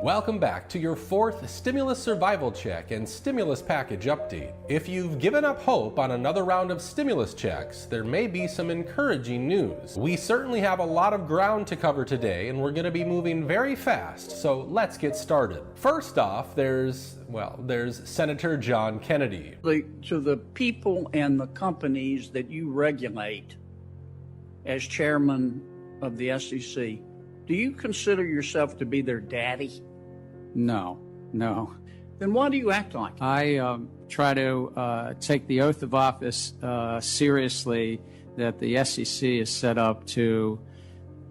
Welcome back to your fourth stimulus survival check and stimulus package update. If you've given up hope on another round of stimulus checks, there may be some encouraging news. We certainly have a lot of ground to cover today, and we're going to be moving very fast, so let's get started. First off, there's Senator John Kennedy. To the people and the companies that you regulate as chairman of the SEC, do you consider yourself to be their daddy? No. Then why do you act like it? I try to take the oath of office seriously that the SEC is set up to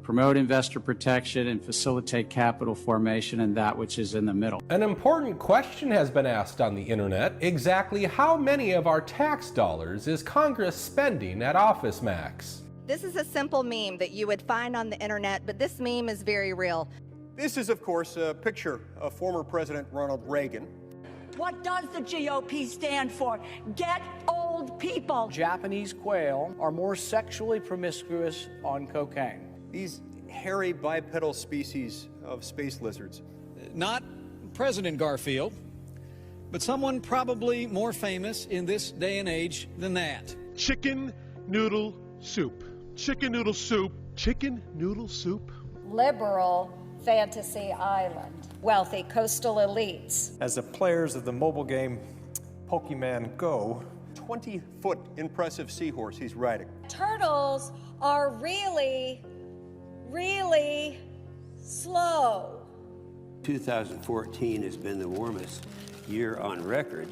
promote investor protection and facilitate capital formation and that which is in the middle. An important question has been asked on the internet. Exactly how many of our tax dollars is Congress spending at OfficeMax? This is a simple meme that you would find on the internet, but this meme is very real. This is, of course, a picture of former President Ronald Reagan. What does the GOP stand for? Get old people. Japanese quail are more sexually promiscuous on cocaine. These hairy bipedal species of space lizards. Not President Garfield, but someone probably more famous in this day and age than that. Chicken noodle soup. Chicken noodle soup. Chicken noodle soup. Liberal fantasy island. Wealthy coastal elites. As the players of the mobile game Pokemon Go. 20-foot impressive seahorse he's riding. Turtles are really slow. 2014 has been the warmest year on record.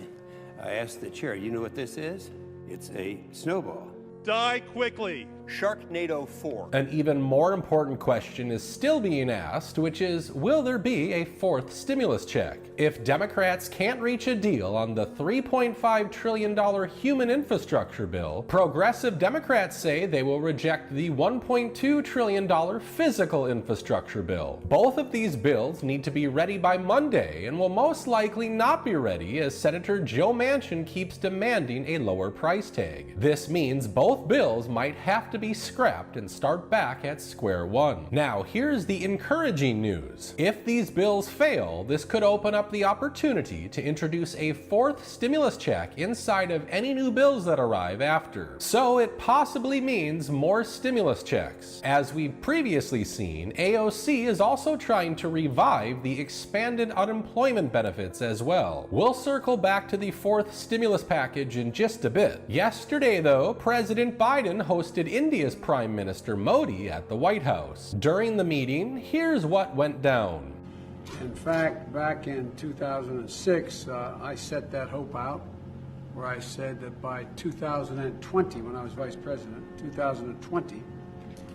I asked the chair, you know what this is? It's a snowball. Die quickly. Sharknado 4. An even more important question is still being asked, which is, will there be a fourth stimulus check? If Democrats can't reach a deal on the $3.5 trillion human infrastructure bill, progressive Democrats say they will reject the $1.2 trillion physical infrastructure bill. Both of these bills need to be ready by Monday and will most likely not be ready as Senator Joe Manchin keeps demanding a lower price tag. This means both bills might have to be scrapped and start back at square one. Now, here's the encouraging news. If these bills fail, this could open up the opportunity to introduce a fourth stimulus check inside of any new bills that arrive after. So it possibly means more stimulus checks. As we've previously seen, AOC is also trying to revive the expanded unemployment benefits as well. We'll circle back to the fourth stimulus package in just a bit. Yesterday, though, President Biden hosted India's Prime Minister Modi at the White House. During the meeting, here's what went down. In fact, back in 2006, I set that hope out, where I said that by 2020, when I was vice president, 2020,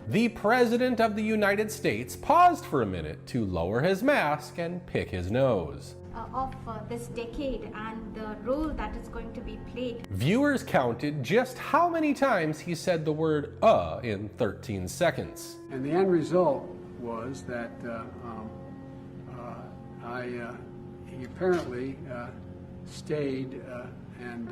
the President of the United States paused for a minute to lower his mask and pick his nose. Of this decade and the role that is going to be played. Viewers counted just how many times he said the word in 13 seconds. And the end result was that he apparently stayed and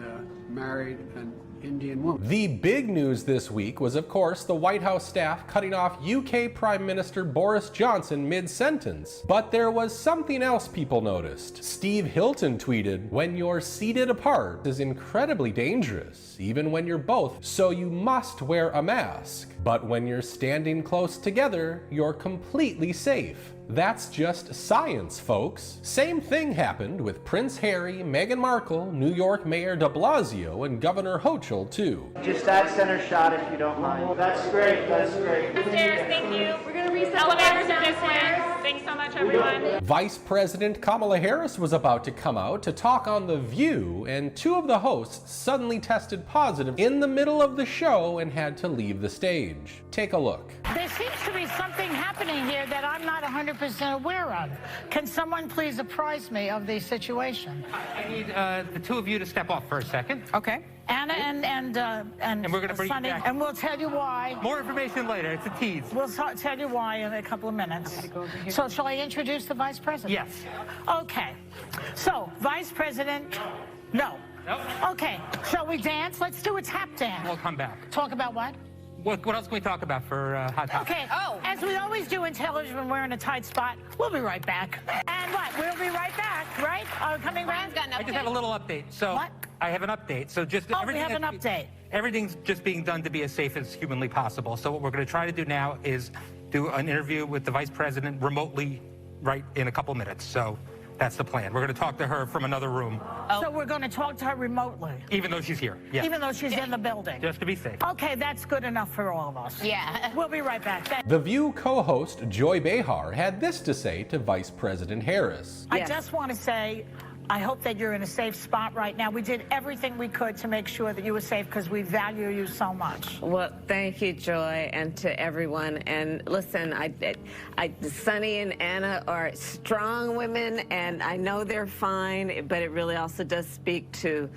married an Indian woman. The big news this week was, of course, the White House staff cutting off UK Prime Minister Boris Johnson mid-sentence. But there was something else people noticed. Steve Hilton tweeted, "When you're seated apart is incredibly dangerous, even when you're both, so you must wear a mask. But when you're standing close together, you're completely safe." That's just science, folks. Same thing happened with Prince Harry, Meghan Markle, New York Mayor de Blasio, and Governor Hochul, too. Just that center shot if you don't mind. That's great, that's great. Stairs, thank you. We're going to reset elevators this way. Thanks so much, everyone. Vice President Kamala Harris was about to come out to talk on The View, and two of the hosts suddenly tested positive in the middle of the show and had to leave the stage. Take a look. There seems to be something happening here that I'm not 100% aware of. Can someone please apprise me of the situation? I need the two of you to step off for a second. Okay. Anna and we're going to bring Sunny, you back. and we'll tell you why. More information later. It's a tease. We'll tell you why in a couple of minutes. So shall I introduce the Vice President? Yes. Okay. So, Vice President, no. Nope. Okay. Shall we dance? Let's do a tap dance. We'll come back. Talk about what? What else can we talk about for Hot Topics? Okay. As we always do in television when we're in a tight spot, we'll be right back. And what? coming back? I just have a little update. So What? I have an update. So just Oh, we have an update. Everything's just being done to be as safe as humanly possible. So what we're going to try to do now is do an interview with the vice president remotely right in a couple minutes. So that's the plan. We're going to talk to her from another room. So we're going to talk to her remotely, Even though she's here. Yeah. even though she's in the building. Just to be safe. Okay, that's good enough for all of us. Yeah. We'll be right back. Thank- The View co-host Joy Behar had this to say to Vice President Harris. I just want to say, I hope that you're in a safe spot right now. We did everything we could to make sure that you were safe because we value you so much. Well, thank you, Joy, and to everyone. And listen, Sunny and Anna are strong women, and I know they're fine, but it really also does speak to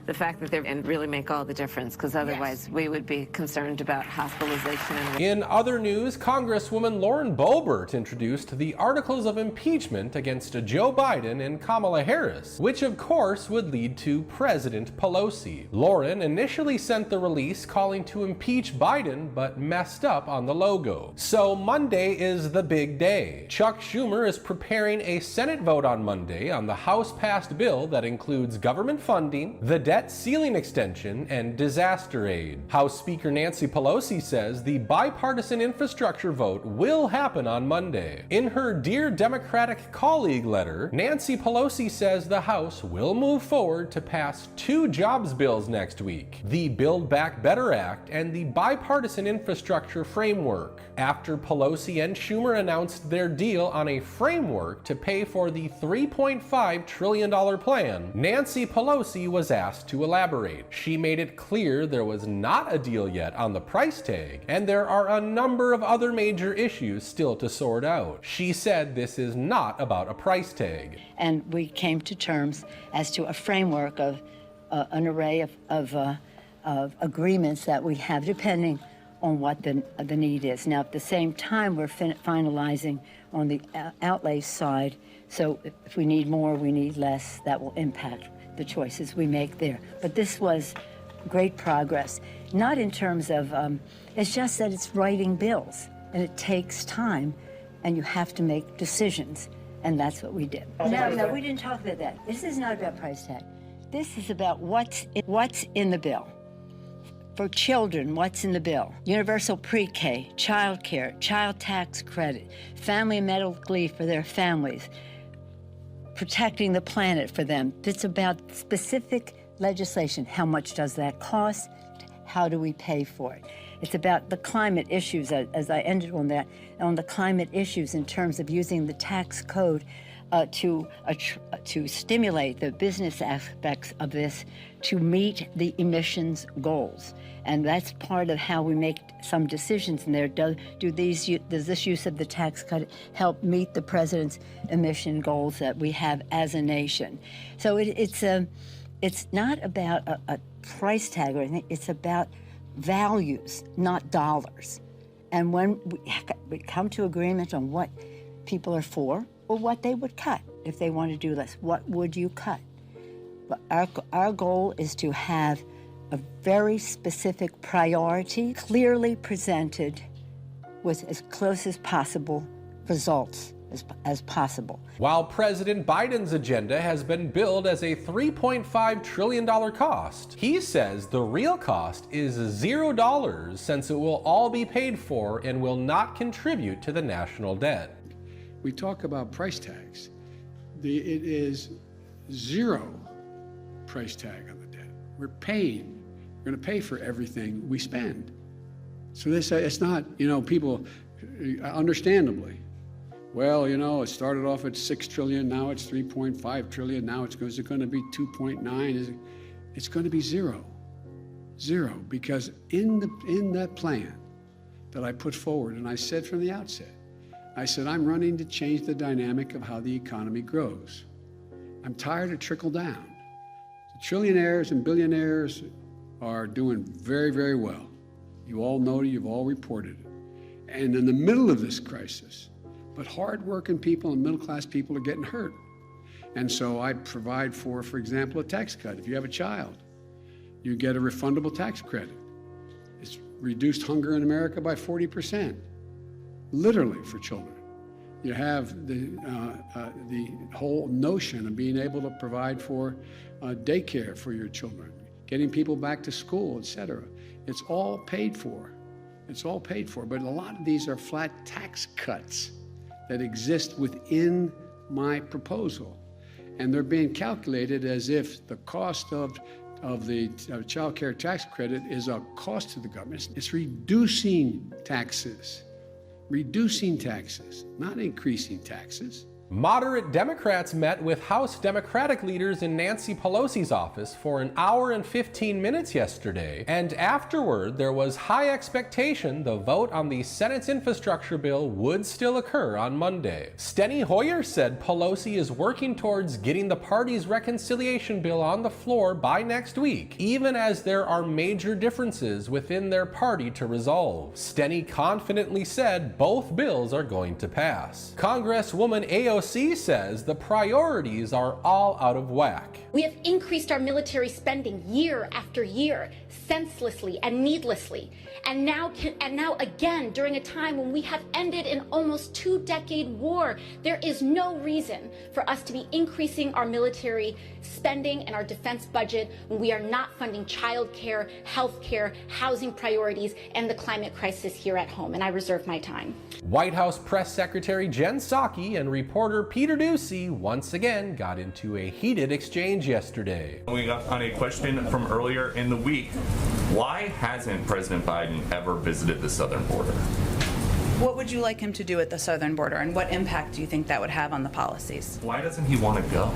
the fact that they're and really make all the difference, because otherwise we would be concerned about hospitalization. In other news, Congresswoman Lauren Boebert introduced the articles of impeachment against Joe Biden and Kamala Harris, which of course would lead to President Pelosi. Lauren initially sent the release calling to impeach Biden, but messed up on the logo. So Monday is the big day. Chuck Schumer is preparing a Senate vote on Monday on the House-passed bill that includes government funding, the debt ceiling extension, and disaster aid. House Speaker Nancy Pelosi says the bipartisan infrastructure vote will happen on Monday. In her Dear Democratic Colleague letter, Nancy Pelosi says the House will move forward to pass 2 jobs bills next week, the Build Back Better Act and the Bipartisan Infrastructure Framework. After Pelosi and Schumer announced their deal on a framework to pay for the $3.5 trillion plan, Nancy Pelosi was asked to elaborate. She made it clear there was not a deal yet on the price tag, and there are a number of other major issues still to sort out. She said this is not about a price tag. And we came to terms as to a framework of an array of agreements that we have depending on what the need is. Now, at the same time, we're finalizing on the outlay side, so if we need more, we need less, that will impact the choices we make there. But this was great progress, not in terms of, it's just that it's writing bills, and it takes time, and you have to make decisions, and that's what we did. No, we didn't talk about that. This is not about price tag. This is about what's in the bill. For children, what's in the bill? Universal pre-K, child care, child tax credit, family medical leave for their families, protecting the planet for them. It's about specific legislation. How much does that cost? How do we pay for it? It's about the climate issues, as I ended on that, on the climate issues in terms of using the tax code to stimulate the business aspects of this to meet the emissions goals. And that's part of how we make some decisions in there. Does this use of the tax cut help meet the president's emission goals that we have as a nation? So it's not about a price tag or anything. It's about values, not dollars. And when we come to agreement on what people are for, or what they would cut if they want to do less, what would you cut? But our goal is to have a very specific priority, clearly presented with as close as possible results as possible. While President Biden's agenda has been billed as a $3.5 trillion cost, he says the real cost is $0 since it will all be paid for and will not contribute to the national debt. We talk about price tags. It is 0 price tag on the debt. We're going to pay for everything we spend. So it's not, people, understandably, well, it started off at 6 trillion, now it's 3.5 trillion, now it's going to be 2.9. It's going to be 0. 0, because in that plan that I put forward, and I said from the outset, I said, I'm running to change the dynamic of how the economy grows. I'm tired of trickle down. The trillionaires and billionaires are doing very, very well. You all know it, you've all reported it. And in the middle of this crisis, but hardworking people and middle-class people are getting hurt. And so I provide for example, a tax cut. If you have a child, you get a refundable tax credit. It's reduced hunger in America by 40%. Literally for children. You have the whole notion of being able to provide for daycare for your children, getting people back to school, etc. It's all paid for. It's all paid for. But a lot of these are flat tax cuts that exist within my proposal. And they're being calculated as if the cost of the child care tax credit is a cost to the government. It's reducing taxes, not increasing taxes. Moderate Democrats met with House Democratic leaders in Nancy Pelosi's office for an hour and 15 minutes yesterday, and afterward there was high expectation the vote on the Senate's infrastructure bill would still occur on Monday. Steny Hoyer said Pelosi is working towards getting the party's reconciliation bill on the floor by next week, even as there are major differences within their party to resolve. Steny confidently said both bills are going to pass. Congresswoman AOC says the priorities are all out of whack. We have increased our military spending year after year, senselessly and needlessly. And now again, during a time when we have ended an almost 2-decade war, there is no reason for us to be increasing our military spending and our defense budget when we are not funding child care, health care, housing priorities, and the climate crisis here at home. And I reserve my time. White House Press Secretary Jen Psaki and reporter Peter Doocy once again got into a heated exchange yesterday. We got on a question from earlier in the week. Why hasn't President Biden ever visited the southern border? What would you like him to do at the southern border, and what impact do you think that would have on the policies? Why doesn't he want to go?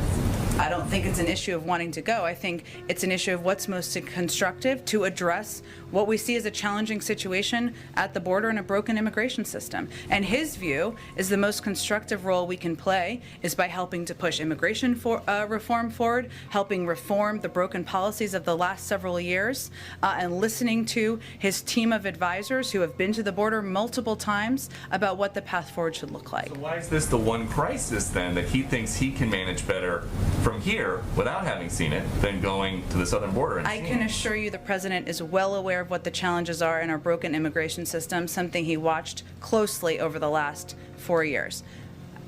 I don't think it's an issue of wanting to go. I think it's an issue of what's most constructive to address what we see as a challenging situation at the border and a broken immigration system. And his view is the most constructive role we can play is by helping to push immigration reform forward, helping reform the broken policies of the last several years, and listening to his team of advisors who have been to the border multiple times about what the path forward should look like. So why is this the one crisis then that he thinks he can manage better from here without having seen it than going to the southern border? I can assure you the president is well aware of what the challenges are in our broken immigration system, something he watched closely over the last 4 years.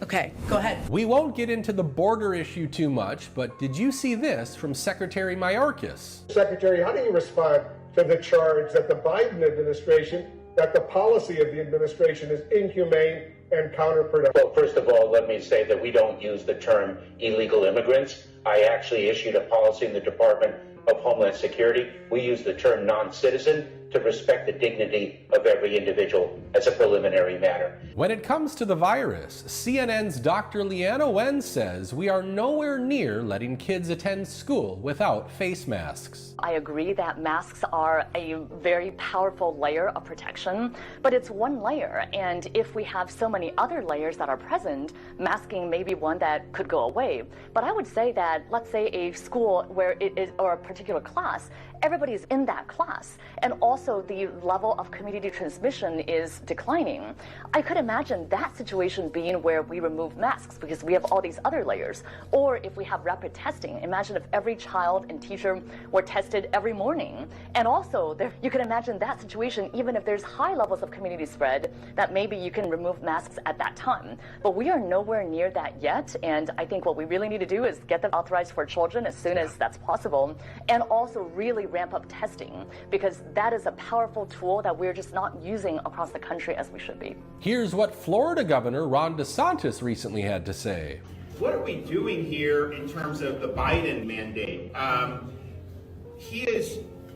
Okay, go ahead. We won't get into the border issue too much, but did you see this from Secretary Mayorkas? Secretary, how do you respond to the charge that the Biden administration, that the policy of the administration is inhumane and counterproductive? Well, first of all, let me say that we don't use the term illegal immigrants. I actually issued a policy in the Department of Homeland Security. We use the term non-citizen to respect the dignity of every individual as a preliminary matter. When it comes to the virus, CNN's Dr. Leanna Wen says we are nowhere near letting kids attend school without face masks. I agree that masks are a very powerful layer of protection, but it's one layer, and if we have so many other layers that are present, masking may be one that could go away. But I would say that, let's say a school where it is, or a particular class, everybody's in that class, and also the level of community transmission is declining. I could imagine that situation being where we remove masks because we have all these other layers. Or if we have rapid testing, imagine if every child and teacher were tested every morning. And also, you can imagine that situation even if there's high levels of community spread, that maybe you can remove masks at that time. But we are nowhere near that yet, and I think what we really need to do is get them authorized for children as soon as that's possible, and also really ramp up testing, because that is a powerful tool that we're just not using across the country as we should be. Here's what Florida Governor Ron DeSantis recently had to say. What are we doing here in terms of the Biden mandate?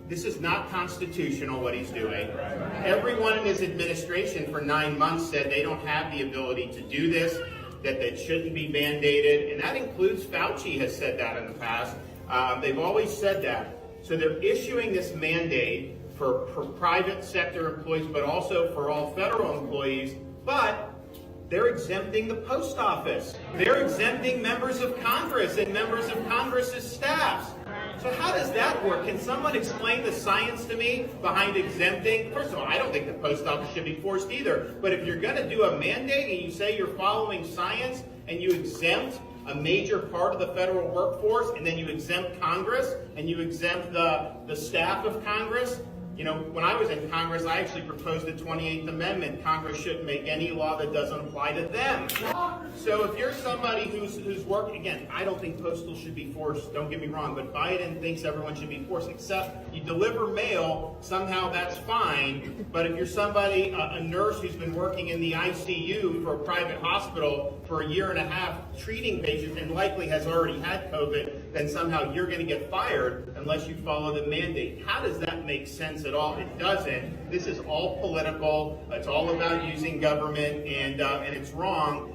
This is not constitutional what he's doing. Everyone in his administration for 9 months said they don't have the ability to do this, that it shouldn't be mandated, and that includes Fauci has said that in the past. They've always said that. So they're issuing this mandate for private sector employees, but also for all federal employees, but they're exempting the post office. They're exempting members of Congress and members of Congress's staffs. So how does that work? Can someone explain the science to me behind exempting? First of all, I don't think the post office should be forced either. But if you're going to do a mandate and you say you're following science and you exempt a major part of the federal workforce and then you exempt Congress and you exempt the staff of Congress, You know, when I was in Congress, I actually proposed the 28th Amendment. Congress shouldn't make any law that doesn't apply to them. So if you're somebody who's working, again, I don't think postal should be forced, don't get me wrong, but Biden thinks everyone should be forced, except you deliver mail, somehow that's fine. But if you're somebody, a nurse who's been working in the ICU for a private hospital for a year and a half, treating patients and likely has already had COVID, then somehow you're going to get fired unless you follow the mandate. How does that make sense at all? It doesn't. This is all political. It's all about using government, and it's wrong.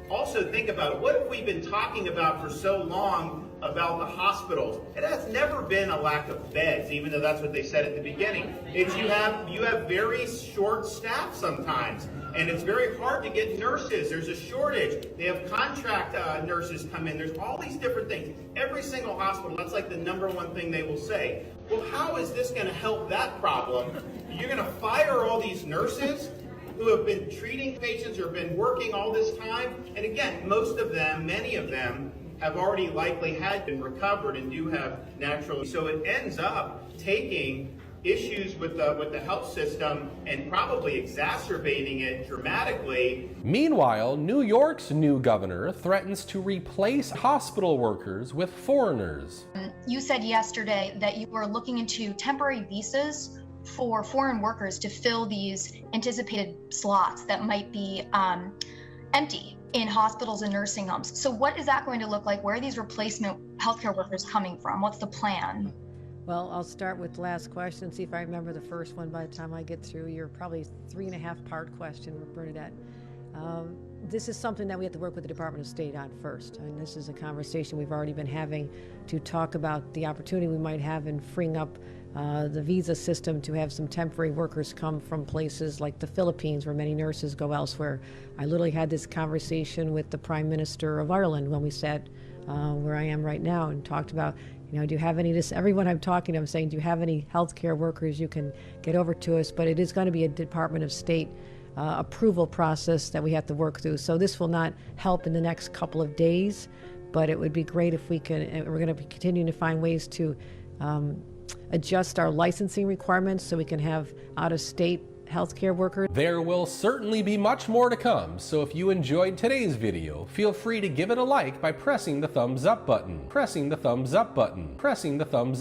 Also think about it. What have we been talking about for so long about the hospitals? It has never been a lack of beds, even though that's what they said at the beginning. It's you have very short staff sometimes, and it's very hard to get nurses. There's a shortage. They have contract nurses come in. There's all these different things. Every single hospital, that's like the number one thing they will say. Well, how is this going to help that problem? You're going to fire all these nurses who have been treating patients or have been working all this time? And again, most of them, many of them, have already likely had been recovered and do have natural. So it ends up taking issues with the health system and probably exacerbating it dramatically. Meanwhile, New York's new governor threatens to replace hospital workers with foreigners. You said yesterday that you were looking into temporary visas for foreign workers to fill these anticipated slots that might be empty in hospitals and nursing homes. So what is that going to look like? Where are these replacement healthcare workers coming from? What's the plan? Well, I'll start with the last question, see if I remember the first one by the time I get through your probably 3.5-part question, Bernadette. This is something that we have to work with the Department of State on first. And this is a conversation we've already been having to talk about the opportunity we might have in freeing up the visa system to have some temporary workers come from places like the Philippines, where many nurses go elsewhere. I literally had this conversation with the Prime Minister of Ireland when we sat where I am right now and talked about, you know, do you have any, everyone I'm talking to, I'm saying, do you have any healthcare workers you can get over to us? But it is going to be a Department of State approval process that we have to work through. So this will not help in the next couple of days, but it would be great if we can, and we're going to be continuing to find ways to adjust our licensing requirements so we can have out-of-state healthcare workers. There will certainly be much more to come, so if you enjoyed today's video, feel free to give it a like by pressing the thumbs up button, pressing the thumbs up button, pressing the thumbs up